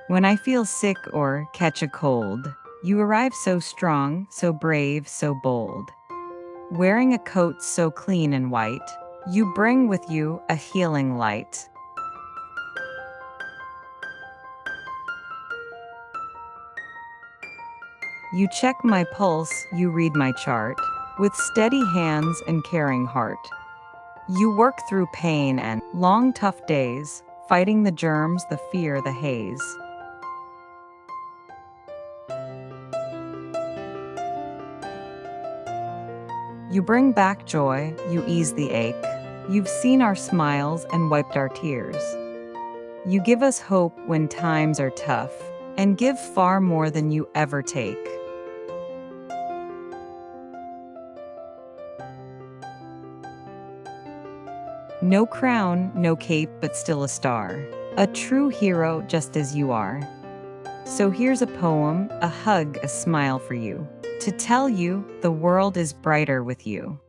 When I feel sick or catch a cold, you arrive so strong, so brave, so bold. Wearing a coat so clean and white, you bring with you a healing light. You check my pulse, you read my chart, with steady hands and caring heart. You work through pain and long, tough days, fighting the germs, the fear, the haze. You bring back joy, you ease the ache. You've seen our smiles and wiped our tears. You give us hope when times are tough, and give far more than you ever take. No crown, no cape, but still a star. A true hero just as you are. So here's a poem, a hug, a smile for you, to tell you the world is brighter with you.